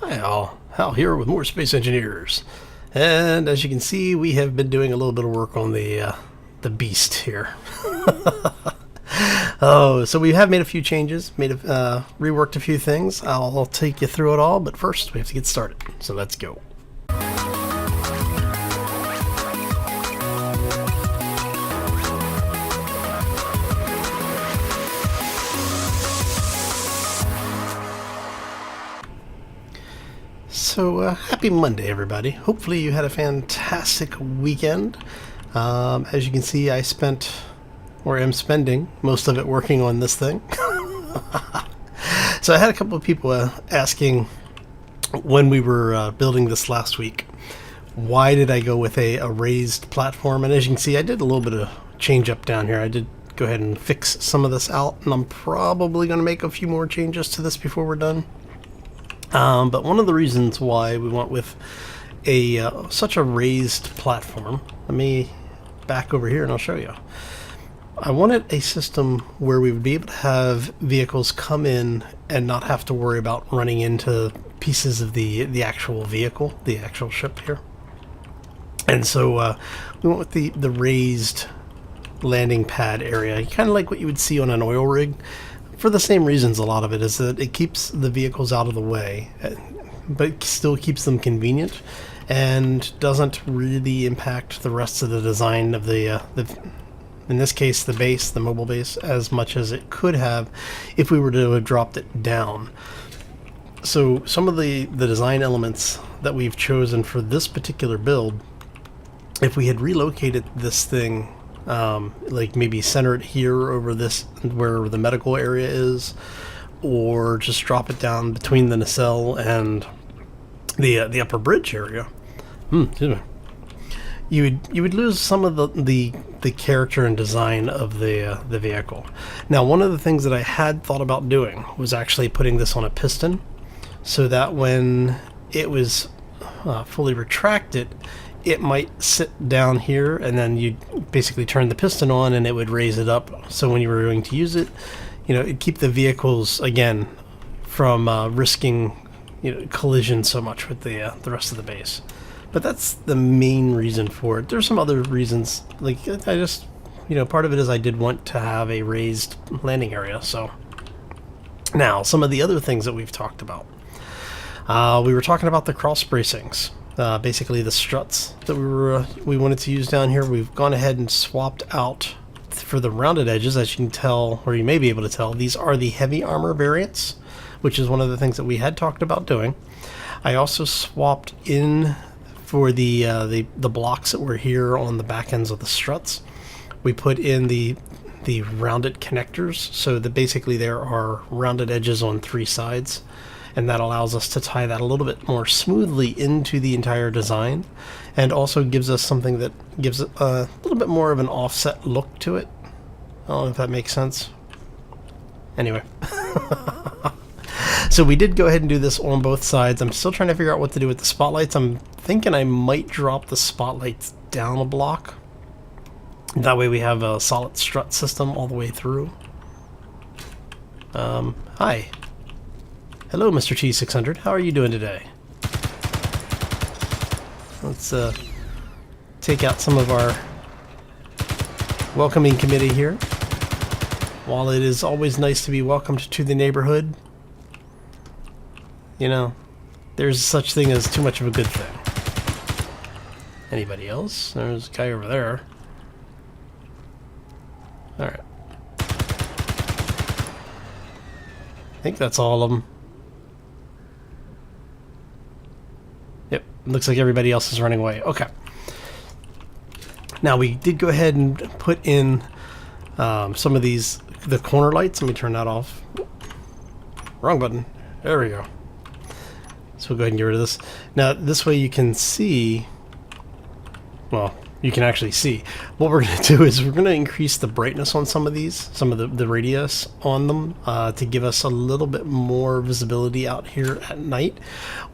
Hi all, Hal here with more Space Engineers. And as you can see, we have been doing a little bit of work on the beast here. So we have made a few changes, reworked a few things. I'll take you through it all, but first we have to get started. So let's go. So happy Monday, everybody. Hopefully you had a fantastic weekend. As you can see, I spent, or am spending, most of it working on this thing. So I had a couple of people asking when we were building this last week, why did I go with a raised platform? And as you can see, I did a little bit of change up down here. I did go ahead and fix some of this out, and I'm probably going to make a few more changes to this before we're done. But one of the reasons why we went with such a raised platform, let me back over here and I'll show you. I wanted a system where we would be able to have vehicles come in and not have to worry about running into pieces of the actual vehicle, the actual ship here. And so we went with the raised landing pad area, kind of like what you would see on an oil rig. For the same reasons, a lot of it is that it keeps the vehicles out of the way, but still keeps them convenient and doesn't really impact the rest of the design of the in this case, the base, the mobile base, as much as it could have if we were to have dropped it down. So some of the design elements that we've chosen for this particular build, if we had relocated this thing, like maybe center it here over this where the medical area is, or just drop it down between the nacelle and the upper bridge area, you would lose some of the character and design of the vehicle. Now, one of the things that I had thought about doing was actually putting this on a piston, so that when it was fully retracted, it might sit down here, and then you basically turn the piston on and it would raise it up. So when you were going to use it, it'd keep the vehicles, again, from risking collision so much with the rest of the base. But that's the main reason for it. There's some other reasons, like I just, part of it is I did want to have a raised landing area. So now some of the other things that we've talked about. We were talking about the cross bracings. Basically the struts that we wanted to use down here. We've gone ahead and swapped out for the rounded edges. As you can tell, or you may be able to tell, these are the heavy armor variants, which is one of the things that we had talked about doing. I also swapped in for the blocks that were here on the back ends of the struts. We put in the rounded connectors, so that basically there are rounded edges on three sides. And that allows us to tie that a little bit more smoothly into the entire design, and also gives us something that gives it a little bit more of an offset look to it. I don't know if that makes sense. Anyway. So we did go ahead and do this on both sides. I'm still trying to figure out what to do with the spotlights. I'm thinking I might drop the spotlights down a block. That way we have a solid strut system all the way through. Hi. Hello, Mr. T600. How are you doing today? Let's take out some of our welcoming committee here. While it is always nice to be welcomed to the neighborhood, there's such thing as too much of a good thing. Anybody else? There's a guy over there. Alright. I think that's all of them. Yep, looks like everybody else is running away. Okay. Now we did go ahead and put in some of the corner lights. Let me turn that off. Wrong button. There we go. So we'll go ahead and get rid of this. Now this way you can see, well, you can actually see. What we're going to do is we're going to increase the brightness on some of these, some of the radius on them, to give us a little bit more visibility out here at night.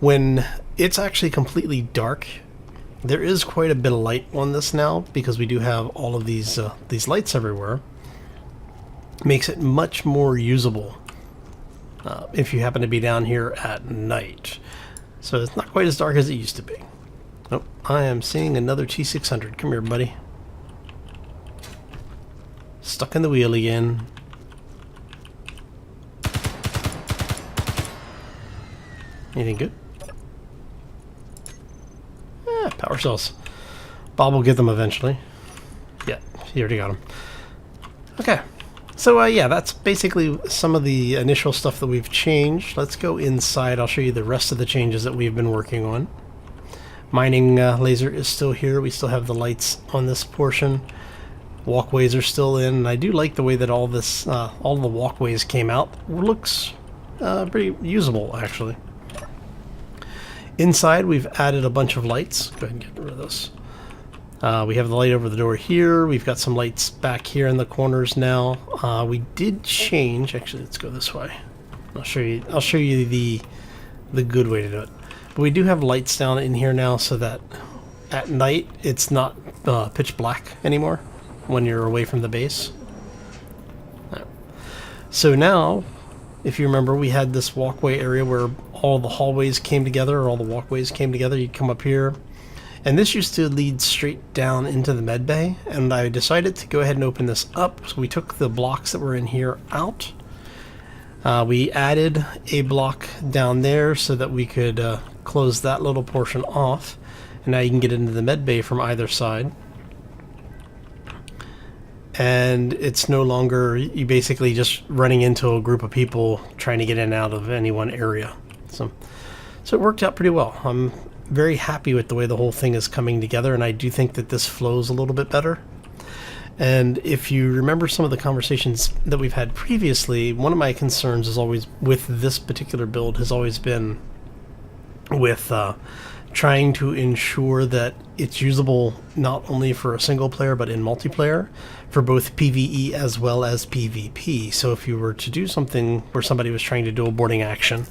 When it's actually completely dark, there is quite a bit of light on this now, because we do have all of these lights everywhere. Makes it much more usable if you happen to be down here at night. So it's not quite as dark as it used to be. Oh, I am seeing another T600. Come here, buddy. Stuck in the wheel again. Anything good? Power cells. Bob will get them eventually. Yeah, he already got them. Okay. So yeah, that's basically some of the initial stuff that we've changed. Let's go inside. I'll show you the rest of the changes that we've been working on. Mining laser is still here. We still have the lights on this portion. Walkways are still in. And I do like the way that all this, all the walkways came out. It looks pretty usable, actually. Inside, we've added a bunch of lights. Go ahead and get rid of this. We have the light over the door here. We've got some lights back here in the corners now. We did change. Actually, let's go this way. I'll show you the good way to do it. But we do have lights down in here now, so that at night it's not pitch black anymore when you're away from the base. So now, if you remember, we had this walkway area where all the hallways came together, or all the walkways came together. You'd come up here. And this used to lead straight down into the med bay, and I decided to go ahead and open this up. So we took the blocks that were in here out. We added a block down there so that we could close that little portion off. And now you can get into the med bay from either side. And it's no longer you basically just running into a group of people trying to get in and out of any one area. So it worked out pretty well. I'm very happy with the way the whole thing is coming together, and I do think that this flows a little bit better. And if you remember some of the conversations that we've had previously, one of my concerns is always with this particular build has always been with trying to ensure that it's usable not only for a single player but in multiplayer for both PvE as well as PvP. So if you were to do something where somebody was trying to do a boarding action,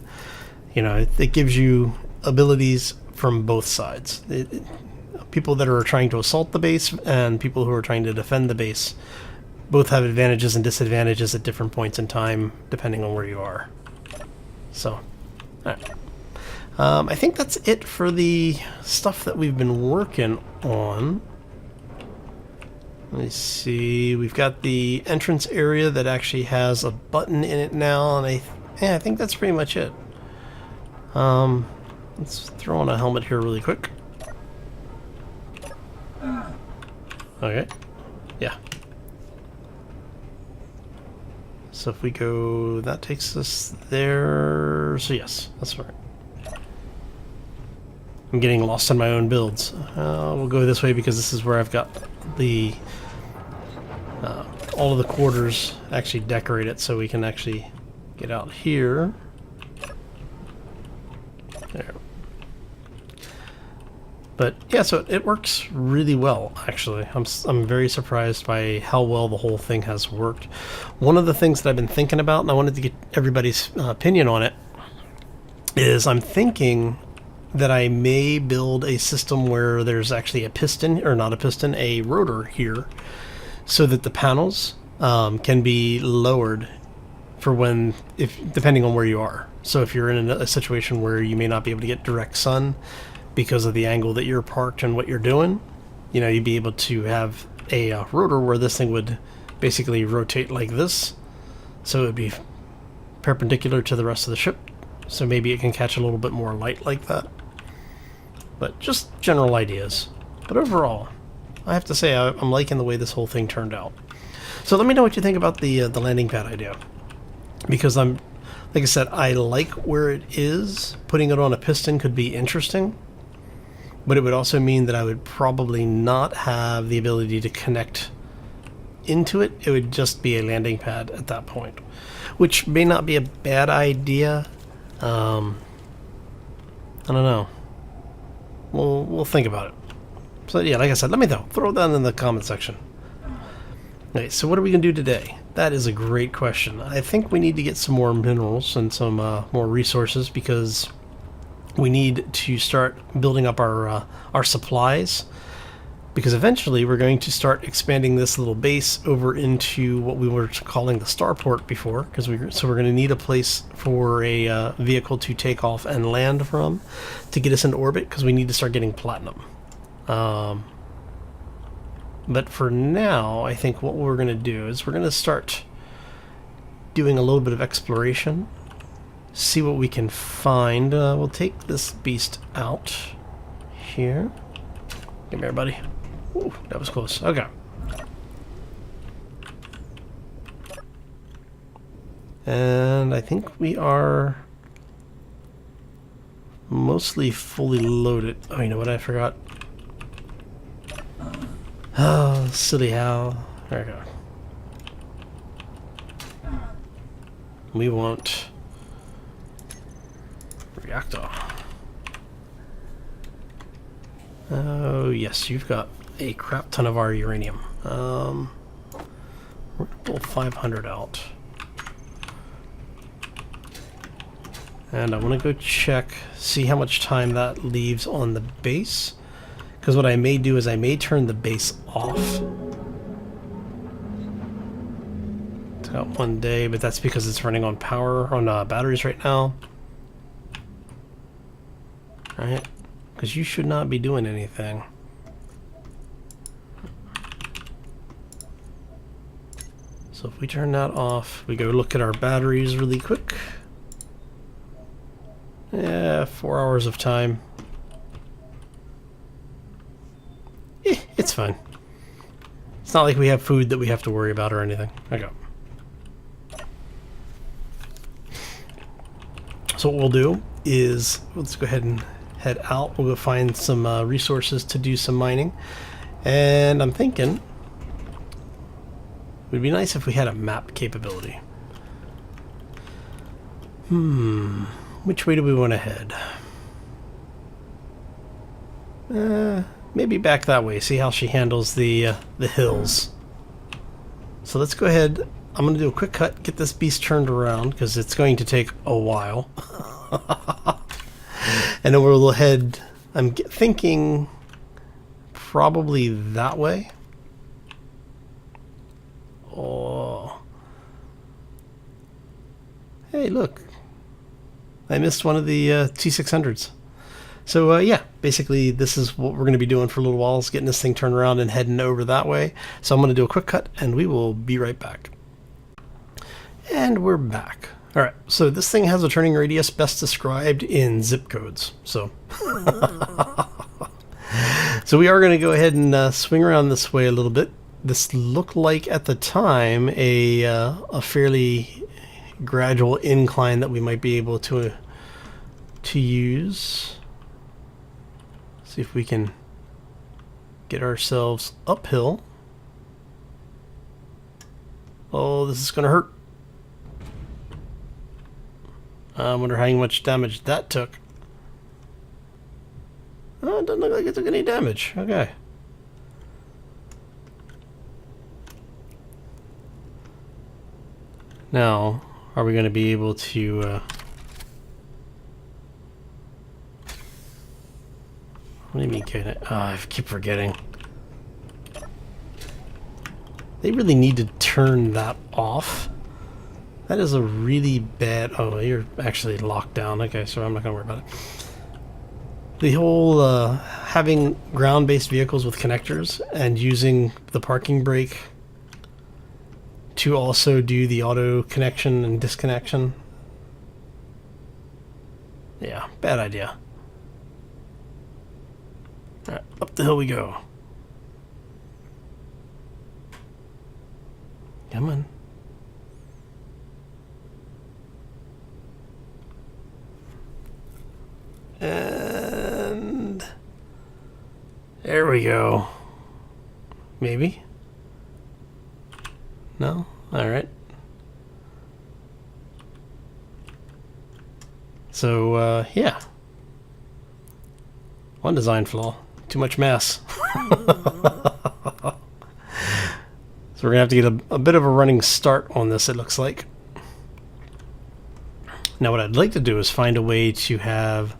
you know, it gives you abilities from both sides. People that are trying to assault the base and people who are trying to defend the base both have advantages and disadvantages at different points in time depending on where you are. So, all right. I think that's it for the stuff that we've been working on. Let me see. We've got the entrance area that actually has a button in it now, and I think that's pretty much it. Let's throw on a helmet here really quick. Okay. Yeah. So if we go, that takes us there. So yes, that's right. I'm getting lost in my own builds. We'll go this way because this is where I've got the all of the quarters actually decorated, so we can actually get out here. There. But yeah, so it works really well, actually. I'm very surprised by how well the whole thing has worked. One of the things that I've been thinking about, and I wanted to get everybody's opinion on it, is I'm thinking that I may build a system where there's actually a piston, or not a piston, a rotor here, so that the panels can be lowered for when, depending on where you are. So if you're in a situation where you may not be able to get direct sun because of the angle that you're parked and what you're doing, you know, you'd be able to have a rotor where this thing would basically rotate like this, so it would be perpendicular to the rest of the ship, so maybe it can catch a little bit more light like that. But just general ideas. But overall, I have to say I'm liking the way this whole thing turned out. So let me know what you think about the landing pad idea, because like I said, I like where it is. Putting it on a piston could be interesting, but it would also mean that I would probably not have the ability to connect into it. It would just be a landing pad at that point, which may not be a bad idea. I don't know. We'll think about it. So yeah, like I said, let me know. Throw it down in the comment section. Okay, so what are we going to do today? That is a great question. I think we need to get some more minerals and some more resources, because we need to start building up our supplies. because eventually we're going to start expanding this little base over into what we were calling the starport before, because we're going to need a place for a vehicle to take off and land from to get us into orbit, because we need to start getting platinum. But for now, I think what we're going to do is we're going to start doing a little bit of exploration, see what we can find. We'll take this beast out here. Come here, buddy. Ooh, that was close. Okay. And I think we are mostly fully loaded. Oh, you know what I forgot? Oh, silly Hal. There we go. We want reactor. Oh, yes, you've got a crap ton of our uranium. We're gonna pull 500 out. And I want to go check, see how much time that leaves on the base. Because what I may do is I may turn the base off. It's got 1 day, but that's because it's running on power, on batteries right now. Alright, because you should not be doing anything. So if we turn that off, we go look at our batteries really quick. Yeah, 4 hours of time. It's fine. It's not like we have food that we have to worry about or anything. Okay. So what we'll do is, let's go ahead and head out. We'll go find some resources to do some mining. And I'm thinking it would be nice if we had a map capability. Which way do we want to head? Maybe back that way. See how she handles the hills. So let's go ahead. I'm going to do a quick cut, get this beast turned around, because it's going to take a while. And then we'll head, I'm thinking, probably that way. Oh. Hey, look. I missed one of the T600s. So yeah, basically this is what we're going to be doing for a little while, is getting this thing turned around and heading over that way. So I'm going to do a quick cut and we will be right back. And we're back. Alright, so this thing has a turning radius best described in zip codes. So, so we are going to go ahead and swing around this way a little bit. This looked like at the time a fairly gradual incline that we might be able to use. See if we can get ourselves uphill. Oh, this is going to hurt. I wonder how much damage that took. Oh, it doesn't look like it took any damage. Okay. Now, are we going to be able to... What do you mean, can it? Oh, I keep forgetting. They really need to turn that off. That is a really bad... Oh, you're actually locked down. Okay, so I'm not going to worry about it. The whole having ground-based vehicles with connectors and using the parking brake to also do the auto connection and disconnection. Yeah, bad idea. Alright, up the hill we go. Come on. And there we go. Maybe? No? Alright. So, yeah. One design flaw. Too much mass. So we're going to have to get a bit of a running start on this, it looks like. Now what I'd like to do is find a way to have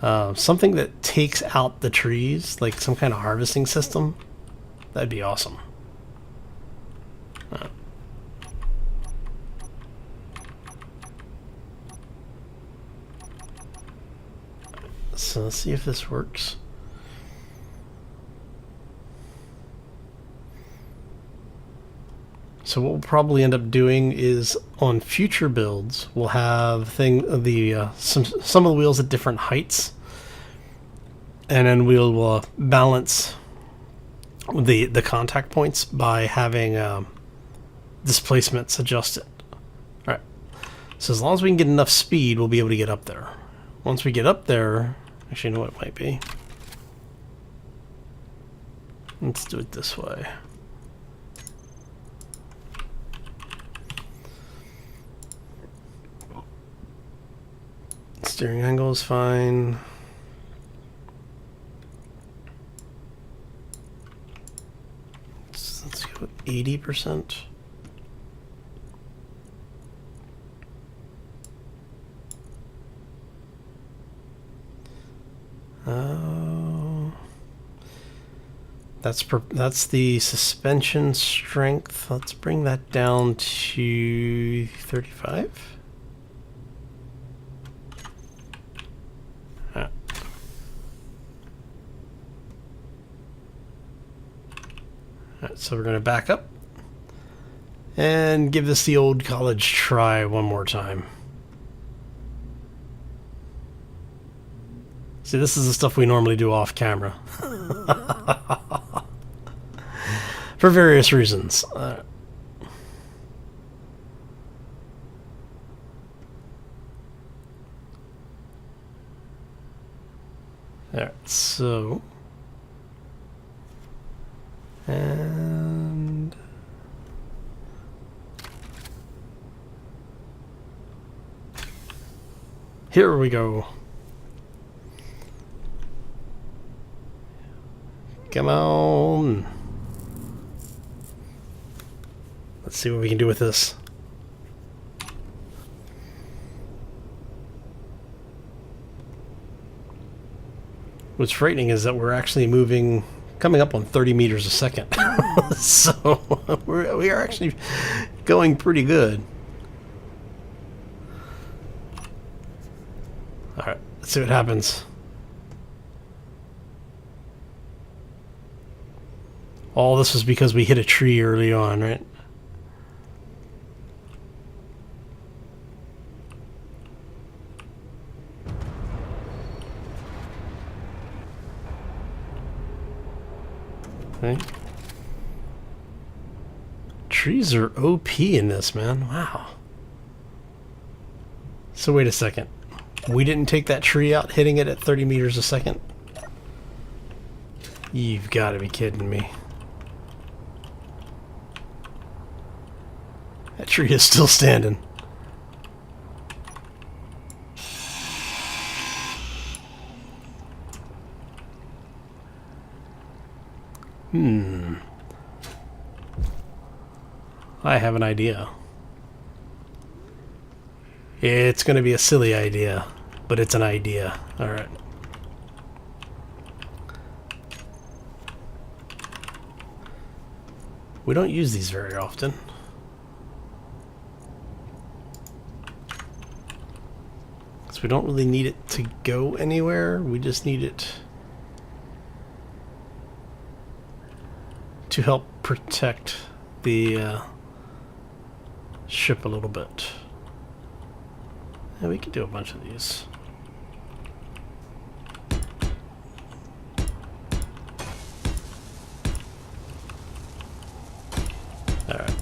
Something that takes out the trees, like some kind of harvesting system. That'd be awesome. So let's see if this works. So what we'll probably end up doing is on future builds, we'll have some of the wheels at different heights, and then we'll balance the contact points by having displacements adjusted. All right. So as long as we can get enough speed, we'll be able to get up there. Once we get up there, actually, you know what it might be. Let's do it this way. Steering angle is fine. Let's go 80%. That's the suspension strength. Let's bring that down to 35. Alright, so we're going to back up and give this the old college try one more time. See, this is the stuff we normally do off camera. For various reasons. Alright, so... And... here we go. Come on. Let's see what we can do with this. What's frightening is that we're actually coming up on 30 meters a second. So we are actually going pretty good. All right, let's see what happens. All this was because we hit a tree early on, right? Okay. Trees are OP in this, man. Wow. So wait a second. We didn't take that tree out hitting it at 30 meters a second? You've got to be kidding me. That tree is still standing. I have an idea. It's going to be a silly idea, but it's an idea. Alright. We don't use these very often. So we don't really need it to go anywhere. We just need it to help protect the ship a little bit. And we could do a bunch of these. Alright.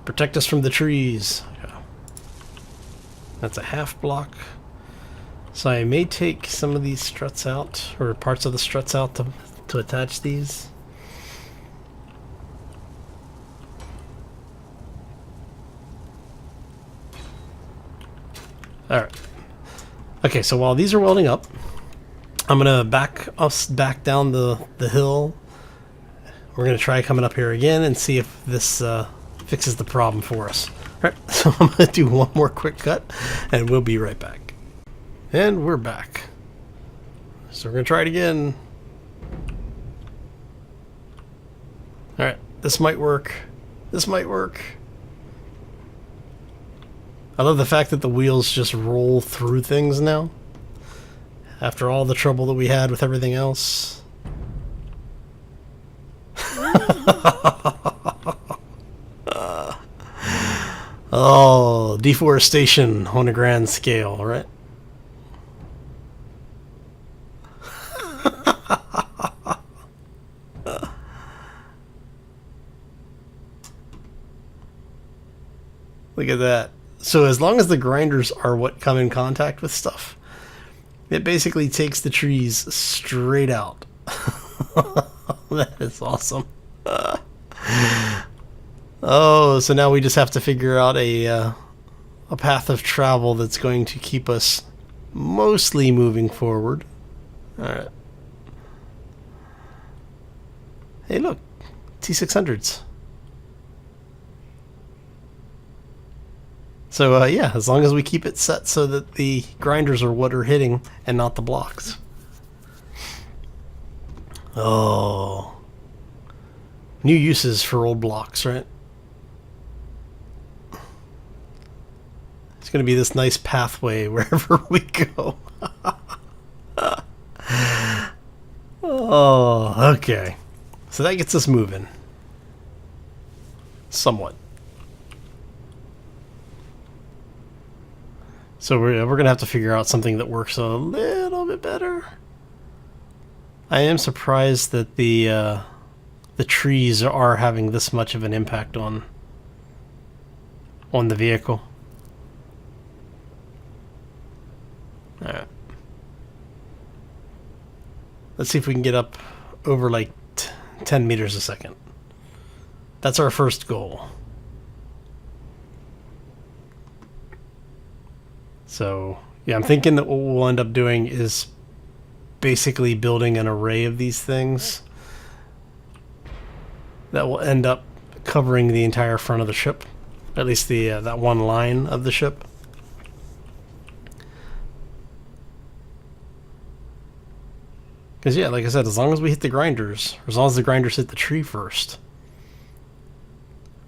Protect us from the trees. Okay. That's a half block. So I may take some of these struts out, or parts of the struts out to attach these. Alright. Okay, so while these are welding up, I'm going to back us back down the hill. We're going to try coming up here again and see if this fixes the problem for us. Alright, Alright, so I'm going to do one more quick cut, and we'll be right back. And we're back. So we're going to try it again. Alright, this might work. This might work. I love the fact that the wheels just roll through things now. After all the trouble that we had with everything else. Oh, deforestation on a grand scale, right? Look at that. So as long as the grinders are what come in contact with stuff, it basically takes the trees straight out. That is awesome. Oh, so now we just have to figure out a path of travel that's going to keep us mostly moving forward. Alright. Hey look, T600s. So yeah, as long as we keep it set so that the grinders are what are hitting and not the blocks. Oh. New uses for old blocks, right? It's going to be this nice pathway wherever we go. Oh, okay. So that gets us moving. Somewhat. So we're going to have to figure out something that works a little bit better. I am surprised that the trees are having this much of an impact on the vehicle. Alright. Let's see if we can get up over like 10 meters a second. That's our first goal. So, yeah, I'm thinking that what we'll end up doing is basically building an array of these things that will end up covering the entire front of the ship. At least the that one line of the ship. Because, yeah, like I said, as long as we hit the grinders, or as long as the grinders hit the tree first,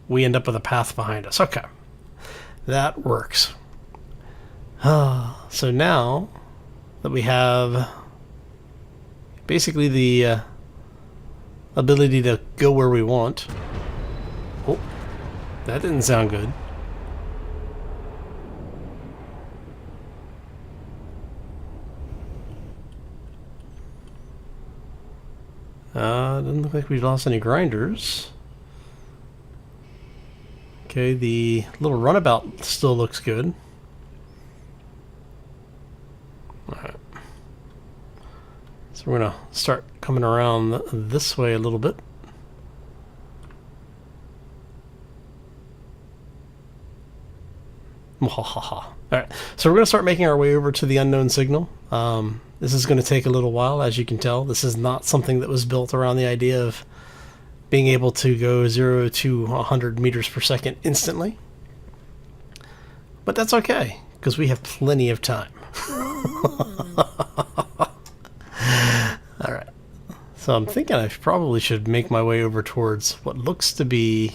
we end up with a path behind us. Okay. That works. So now that we have basically the ability to go where we want. Oh, that didn't sound good. Doesn't look like we lost any grinders. Okay, the little runabout still looks good. Alright. So we're going to start coming around this way a little bit. Alright, so we're going to start making our way over to the unknown signal. This is going to take a little while, as you can tell. This is not something that was built around the idea of being able to go 0 to 100 meters per second instantly. But that's okay, because we have plenty of time. Alright, so I'm thinking I probably should make my way over towards what looks to be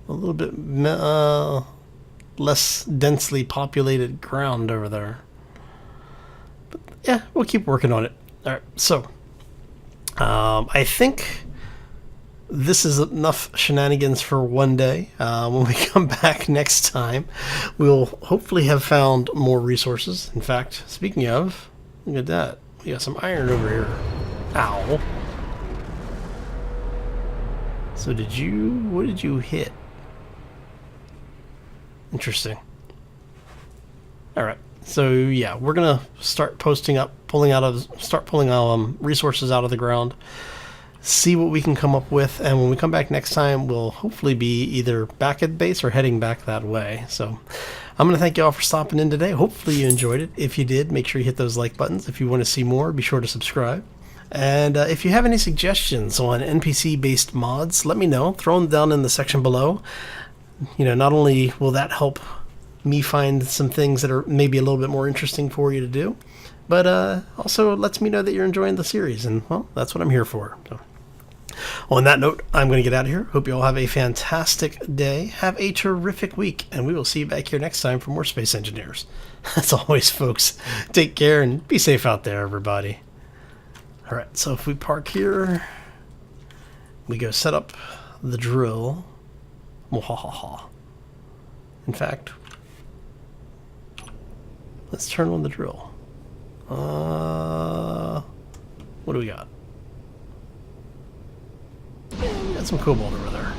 a little bit less densely populated ground over there. But yeah, we'll keep working on it. Alright, so I think this is enough shenanigans for one day. When we come back next time, we'll hopefully have found more resources. In fact, speaking of, look at that. We got some iron over here. Ow. So what did you hit? Interesting. Alright, so yeah, we're gonna start start pulling resources out of the ground, see what we can come up with, and when we come back next time, we'll hopefully be either back at base or heading back that way. So I'm gonna thank you all for stopping in today. Hopefully you enjoyed it. If you did, make sure you hit those like buttons. If you want to see more, be sure to subscribe. And if you have any suggestions on NPC based mods, let me know. Throw them down in the section below. you know, not only will that help me find some things that are maybe a little bit more interesting for you to do, but also lets me know that you're enjoying the series, and well, that's what I'm here for. So, on that note, I'm going to get out of here. Hope you all have a fantastic day. Have a terrific week, and we will see you back here next time for more Space Engineers. As always, folks, take care and be safe out there, everybody. All right, so if we park here, we go set up the drill. Mwahaha. In fact, let's turn on the drill. What do we got? We got some cobalt over there.